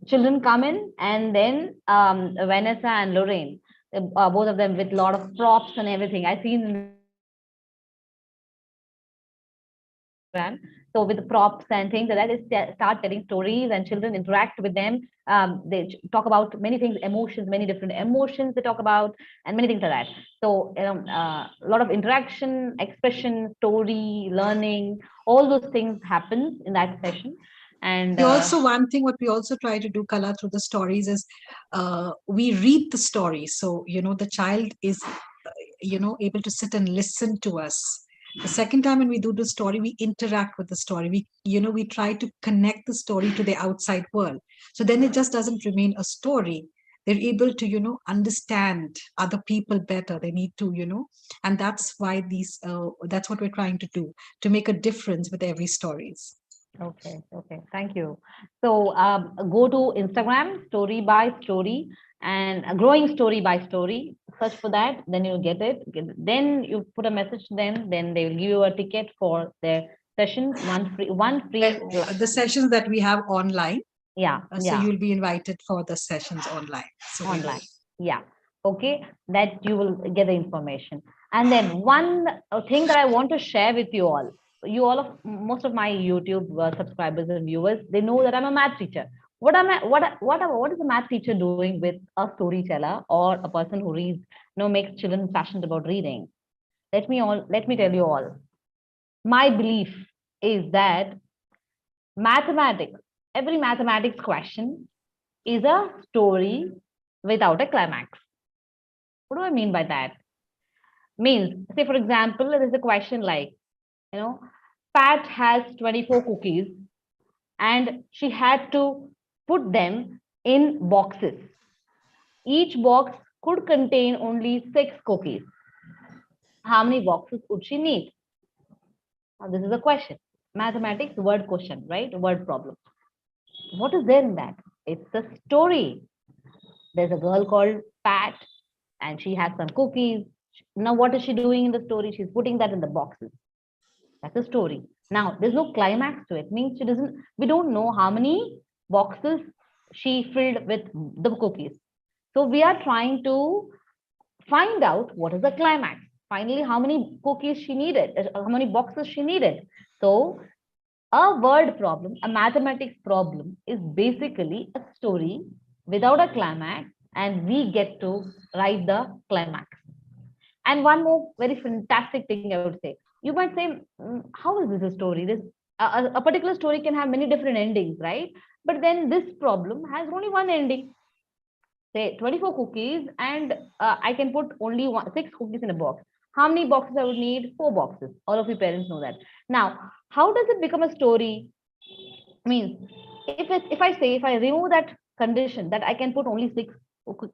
children come in, and then Vanessa and Lorraine, both of them with a lot of props and everything. I've seen in so with props and things like that, they start telling stories and children interact with them. They talk about many things, emotions, many different emotions they talk about, and many things like that. So a lot of interaction, expression, story, learning, all those things happen in that session. And we also, one thing what we also try to do, Kala, through the stories is we read the story. So, the child is, able to sit and listen to us. The second time when we do the story, we interact with the story. We try to connect the story to the outside world. So then it just doesn't remain a story. They're able to, understand other people better. They need to, and that's why that's what we're trying to do, to make a difference with every stories. Okay, thank you. So go to Instagram, story by story, and growing story by story. Search for that, then you'll get it. Then you put a message to them, then they will give you a ticket for their session, one free. The sessions that we have online. Yeah. So you'll be invited for the sessions online. So online. Yeah. Okay. That you will get the information. And then one thing that I want to share with you all. Most of my YouTube subscribers and viewers, they know that I'm a math teacher. What is a math teacher doing with a storyteller or a person who reads, makes children passionate about reading? Let me tell you all. My belief is that every mathematics question is a story without a climax. What do I mean by that? Means, say for example, there is a question like, Pat has 24 cookies and she had to put them in boxes. Each box could contain only 6 cookies. How many boxes would she need? Now, this is a question. Mathematics word question, right? Word problem. What is there in that? It's a story. There's a girl called Pat and she has some cookies. Now, what is she doing in the story? She's putting that in the boxes. That's a story. Now, there's no climax to it. Means we don't know how many boxes she filled with the cookies. So we are trying to find out what is the climax. Finally, how many cookies she needed, how many boxes she needed. So a word problem, a mathematics problem is basically a story without a climax, and we get to write the climax. And one more very fantastic thing I would say. You might say, how is this a story? A particular story can have many different endings, right? But then this problem has only one ending. Say 24 cookies, and I can put only 6 cookies in a box. How many boxes I would need? 4 boxes. All of you parents know that. Now, how does it become a story? Means, if I remove that condition that I can put only 6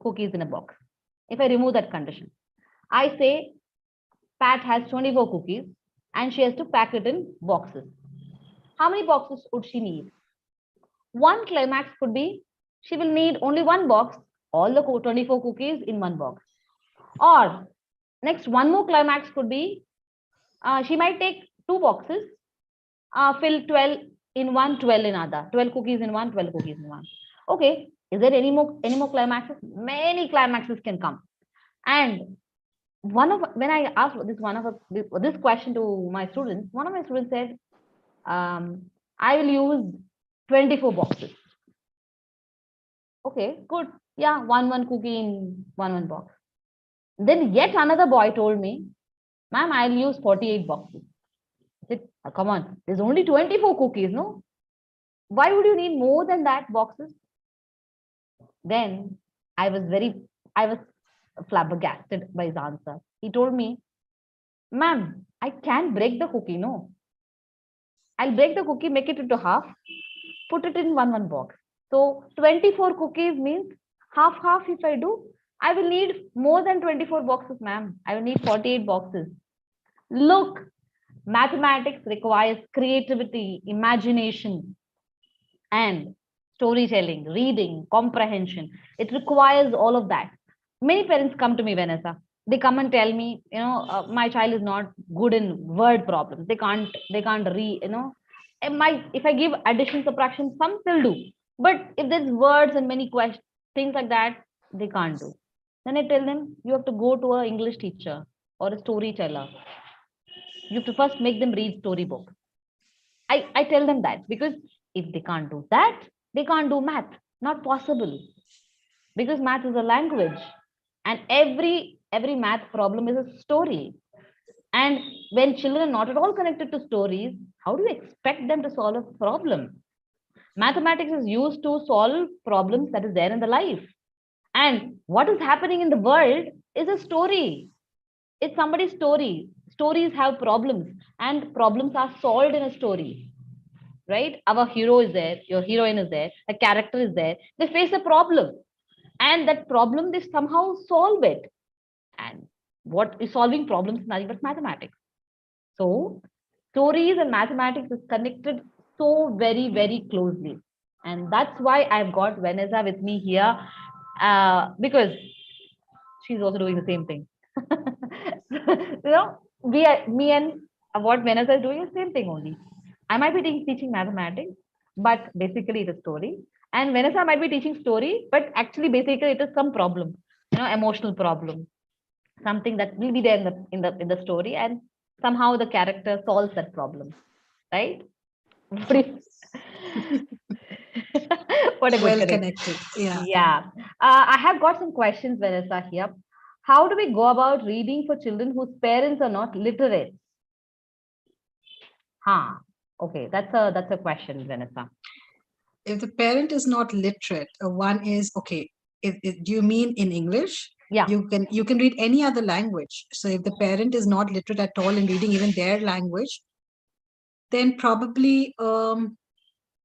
cookies in a box, if I remove that condition, I say Pat has 24 cookies and she has to pack it in boxes. How many boxes would she need? One climax could be she will need only one box, all the 24 cookies in one box. Or next, one more climax could be she might take 2 boxes, fill 12 in one, 12 in other, 12 cookies in one, 12 cookies in one. Okay, is there any more climaxes? Many climaxes can come. And when I asked this question to my students, one of my students said, I will use 24 boxes. Okay, good. Yeah, one cookie in one box. Then yet another boy told me, ma'am, I'll use 48 boxes. I said, oh, come on, there's only 24 cookies, no? Why would you need more than that boxes? Then I was flabbergasted by his answer. He told me, ma'am, I can't break the cookie, no. I'll break the cookie, make it into half, put it in one box. So 24 cookies means half if I do, I will need more than 24 boxes, ma'am. I will need 48 boxes. Look, mathematics requires creativity, imagination, and storytelling, reading, comprehension. It requires all of that. Many parents come to me, Vanessa. They come and tell me, my child is not good in word problems. They can't read, if I give addition, subtraction, some still do. But if there's words and many questions, things like that, they can't do. Then I tell them, you have to go to an English teacher or a storyteller. You have to first make them read storybook. I tell them that because if they can't do that, they can't do math. Not possible, because math is a language, and every math problem is a story. And when children are not at all connected to stories, how do you expect them to solve a problem? Mathematics is used to solve problems that is there in the life. And what is happening in the world is a story. It's somebody's story. Stories have problems, and problems are solved in a story, right? Our hero is there, your heroine is there, a character is there. They face a problem, and that problem they somehow solve it. And what is solving problems is nothing but mathematics. So, stories and mathematics is connected so very, very closely. And that's why I've got Vanessa with me here, because she's also doing the same thing. Me and what Vanessa is doing is same thing only. I might be teaching mathematics, but basically it is story. And Vanessa might be teaching story, but actually basically it is some problem, emotional problem, something that will be there in the story, and somehow the character solves that problem, right? What a good Well connect. connected. Yeah. Yeah. I have got some questions, Vanessa, here. How do we go about reading for children whose parents are not literate? Huh. Okay, that's a question, Vanessa. If the parent is not literate, one is okay. Do you mean in English? Yeah. You can read any other language. So if the parent is not literate at all in reading even their language, then probably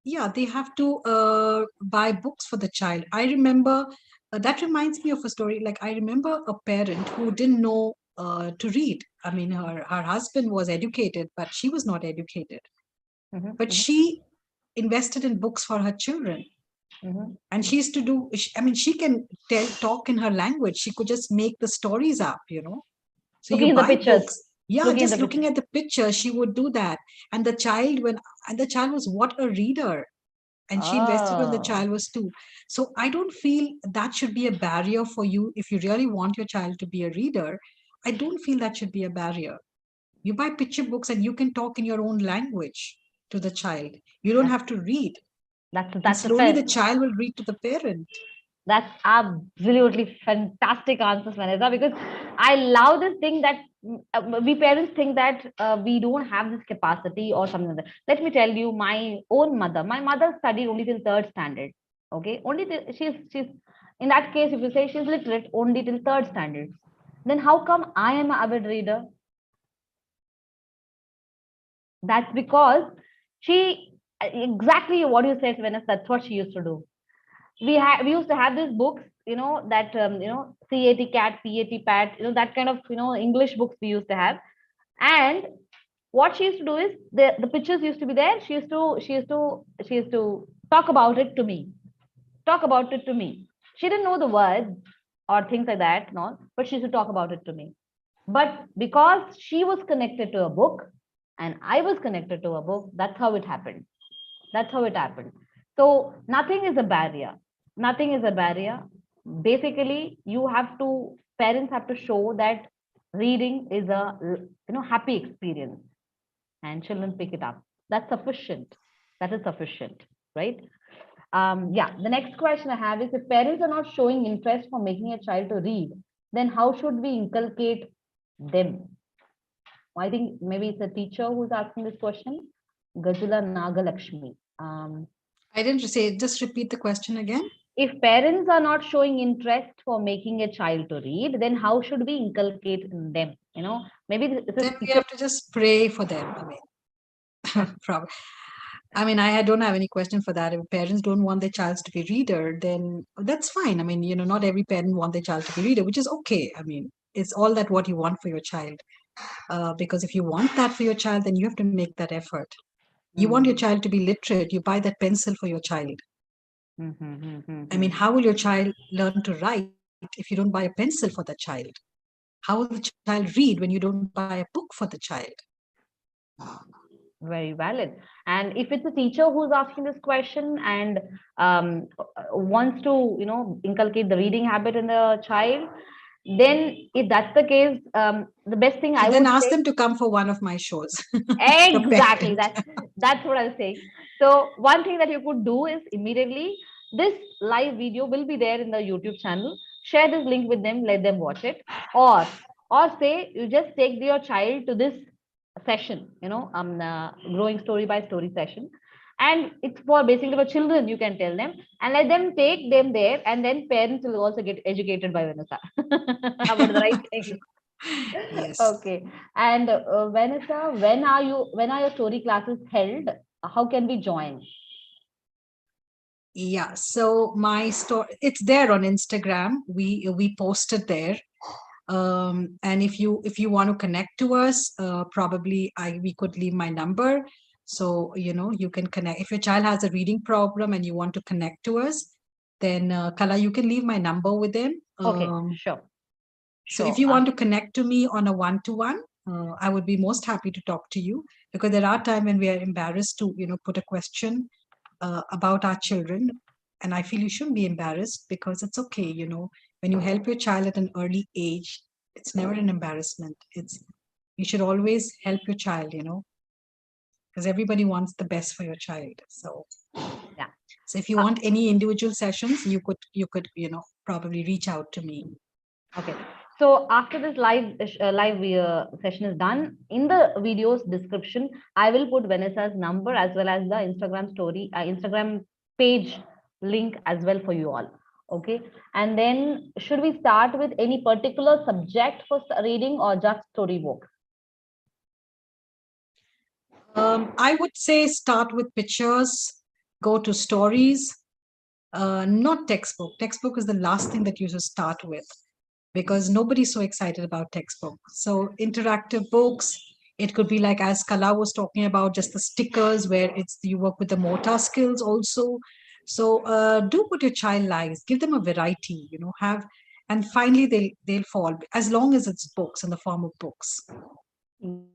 yeah, they have to buy books for the child. I remember that reminds me of a story. Like I remember a parent who didn't know to read. I mean, her husband was educated, but she was not educated. Mm-hmm, But mm-hmm, she invested in books for her children, mm-hmm. and she used to do. I mean, she can talk in her language. She could just make the stories up, you know. So you Looking in the buy pictures. books. Yeah, Looking in just the looking pictures. at the picture, she would do that. And the child was what a reader, and she invested when the Oh. child was 2. So I don't feel that should be a barrier for you if you really want your child to be a reader. I don't feel that should be a barrier. You buy picture books and you can talk in your own language to the child. You don't That's have to read, that's and that's a slowly the fair. child will read to the parent. That's absolutely fantastic answers, Vanessa, because I love this thing that we parents think that we don't have this capacity or something like that. Let me tell you, my mother studied only till third standard. Okay, only she's in that case, if you say she's literate only till third standard, then how come I am an avid reader? That's because she exactly what you said, Vanessa. That's what she used to do. We used to have these books, that CAT cat, PAT pat, that kind of English books we used to have. And what she used to do is the pictures used to be there. She used to talk about it to me. Talk about it to me. She didn't know the words or things like that, no, but she used to talk about it to me. But because she was connected to a book and I was connected to a book, that's how it happened. That's how it happened. So nothing is a barrier. Nothing is a barrier. Basically, parents have to show that reading is a happy experience, and children pick it up. That's sufficient. That is sufficient, right? Yeah. The next question I have is, if parents are not showing interest for making a child to read, then how should we inculcate them? I think maybe it's a teacher who's asking this question, Gajula Nagalakshmi. I didn't say, just repeat the question again. If parents are not showing interest for making a child to read, then how should we inculcate in them? Maybe this Then is we have to just pray for them. I mean, I mean, I don't have any question for that. If parents don't want their child to be reader, then that's fine. I mean, not every parent want their child to be reader, which is okay. I mean, it's all that what you want for your child. Because if you want that for your child, then you have to make that effort. You want your child to be literate, you buy that pencil for your child. I mean, how will your child learn to write if you don't buy a pencil for the child? How will the child read when you don't buy a book for the child? Very valid. And if it's a teacher who's asking this question and wants to, inculcate the reading habit in the child, then if that's the case, the best thing So I then would ask say, them to come for one of my shows. The exactly, parent. that's what I was saying. So one thing that you could do is immediately, this live video will be there in the YouTube channel. Share this link with them, let them watch it, or say you just take your child to this session, growing story by story session, and it's for basically for children. You can tell them and let them take them there, and then parents will also get educated by Vanessa about the right thing. Yes. Okay. And Vanessa, when are your story classes held? How can we join? Yeah. So my story, it's there on Instagram. We posted there. And if you want to connect to us, probably we could leave my number. So you can connect. If your child has a reading problem and you want to connect to us, then Kala, you can leave my number with them. Okay, sure. So if Sure. you want to connect to me on a one-to-one, I would be most happy to talk to you, because there are times when we are embarrassed to put a question about our children, and I feel you shouldn't be embarrassed, because it's okay. When you help your child at an early age, it's never an embarrassment. You should always help your child, because everybody wants the best for your child. So Yeah. so if you want any individual sessions, you could probably reach out to me. Okay. So after this live session is done, in the video's description, I will put Vanessa's number as well as the Instagram page link as well for you all. Okay. And then should we start with any particular subject for reading or just storybook? I would say start with pictures, go to stories, not textbook. Textbook is the last thing that you should start with, because nobody's so excited about textbook. So interactive books, it could be like, as Kala was talking about, just the stickers where you work with the motor skills also. So do what your child likes, give them a variety, and finally they'll fall, as long as it's books, in the form of books.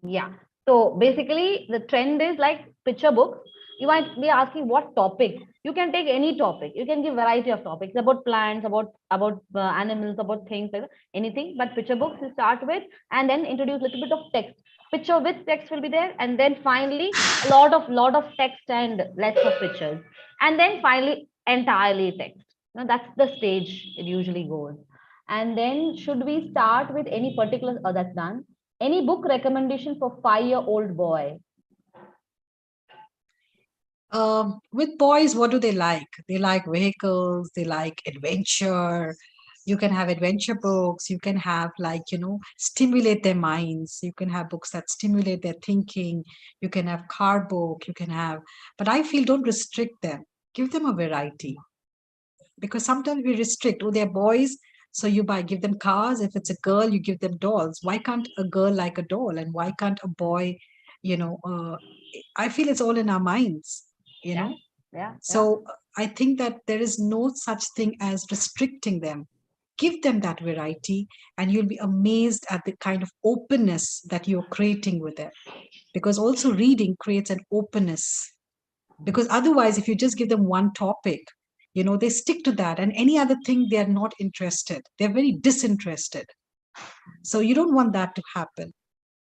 Yeah. So basically, the trend is like picture books. You might be asking what topic. You can take any topic. You can give variety of topics about plants, about animals, about things like that, anything. But picture books you start with, and then introduce a little bit of text. Picture with text will be there, and then finally a lot of text and lots of pictures, and then finally entirely text. That's the stage it usually goes. And then should we start with any particular? Oh, that's done. Any book recommendation for 5-year-old boy? With boys, what do they like? They like vehicles, they like adventure. You can have adventure books, you can have, like, stimulate their minds. You can have books that stimulate their thinking. You can have car book, but I feel, don't restrict them. Give them a variety, because sometimes we restrict. Oh, they're boys, so give them cars. If it's a girl, you give them dolls. Why can't a girl like a doll, and why can't a boy, you know, uh, I feel it's all in our minds, you Yeah, know. yeah, yeah. So I think that there is no such thing as restricting them. Give them that variety, and you'll be amazed at the kind of openness that you're creating with them. Because also reading creates an openness. Because otherwise, if you just give them one topic, they stick to that, and any other thing, they're not interested. They're very disinterested. So you don't want that to happen.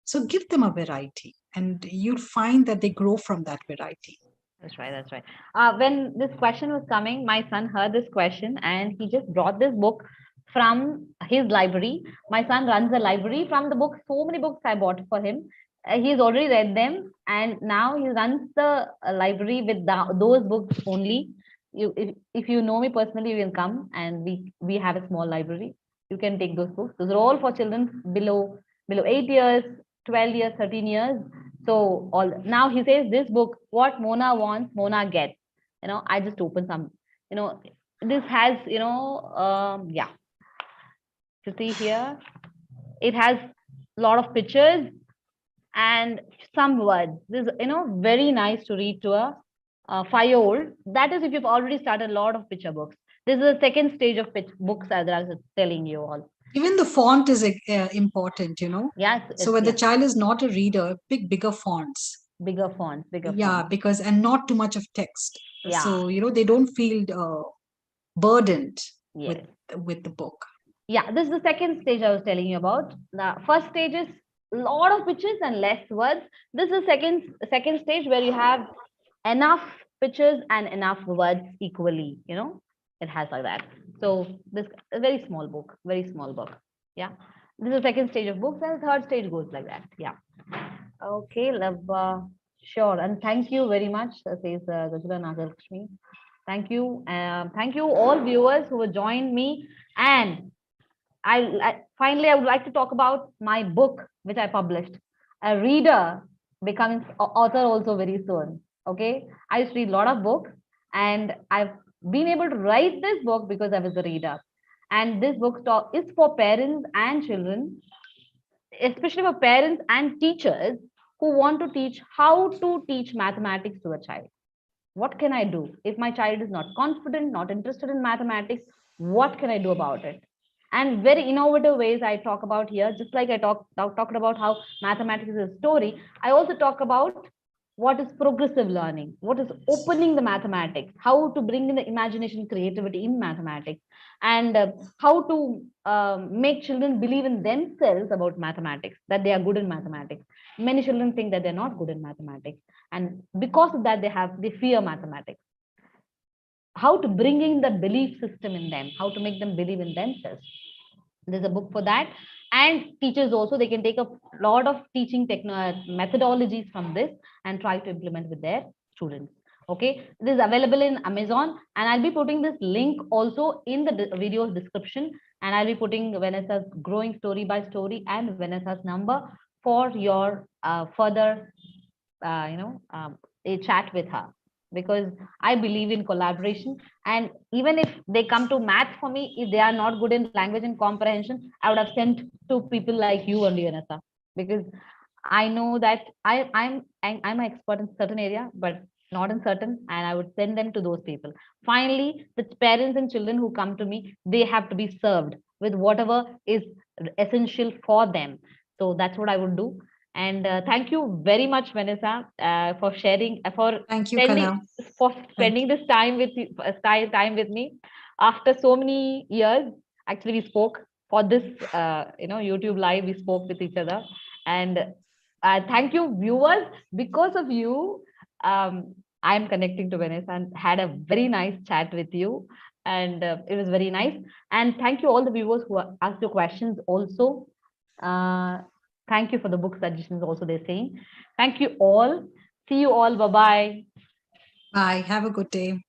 So give them a variety, and you'll find that they grow from that variety. That's right. That's right. When this question was coming, my son heard this question and he just brought this book from his library. My son runs a library from the book. So many books I bought for him. He's already read them, and now he runs the library with those books only. If you know me personally, you can come and we have a small library. You can take those books. Those are all for children below 8 years, 12 years, 13 years. So all now he says this book, what Mona wants, Mona gets. I just open some. This has yeah. You see here, it has a lot of pictures and some words. This very nice to read to 5-year-old, that is if you've already started a lot of picture books. This is the second stage of books as I was telling you all. Even the font is important, Yes, So when the yes, child is not a reader, pick bigger fonts. bigger fonts, bigger Yeah, fonts. because and not too much of text. Yeah, So, they don't feel burdened with yes. with the book. Yeah, this is the second stage I was telling you about. The first stage is a lot of pictures and less words. This is the second stage where you have enough pictures and enough words equally. It has like that. So this a very small book, very small book. Yeah, this is the second stage of books, and the third stage goes like that. Yeah. Okay, love. Sure, and thank you very much, says Gajula Nagalakshmi. Thank you all viewers who have joined me. And finally, I would like to talk about my book, which I published. A reader becomes author also very soon. Okay, I used to read a lot of books, and I've been able to write this book because I was a reader. And this book is for parents and children, especially for parents and teachers who want to teach how to teach mathematics to a child. What can I do if my child is not confident, not interested in mathematics? What can I do about it? And very innovative ways I talk about here, just like I talked about how mathematics is a story. I also talk about what is progressive learning, what is opening the mathematics, how to bring in the imagination, creativity in mathematics, and how to make children believe in themselves about mathematics, that they are good in mathematics. Many children think that they're not good in mathematics, and because of that they fear mathematics. How to bring in the belief system in them, how to make them believe in themselves. There's a book for that. And teachers also, they can take a lot of teaching methodologies from this and try to implement with their students. Okay, this is available in Amazon, and I'll be putting this link also in the video description, and I'll be putting Vanessa's growing story by story and Vanessa's number for your further a chat with her, because I believe in collaboration. And even if they come to math for me, if they are not good in language and comprehension, I would have sent to people like you only, Vanessa, because I know that I'm an expert in certain area, but not in certain, and I would send them to those people. Finally, the parents and children who come to me, they have to be served with whatever is essential for them. So that's what I would do. And thank you very much, Vanessa, for sharing, Thank you, Kala. for Thank spending this time with time with me. After so many years, actually, we spoke for this, YouTube live. We spoke with each other, and thank you, viewers. Because of you, I am connecting to Vanessa and had a very nice chat with you, and it was very nice. And thank you all the viewers who asked your questions also. Uh, Thank you for the book suggestions also, they're saying. Thank you all. See you all. Bye-bye. Bye. Have a good day.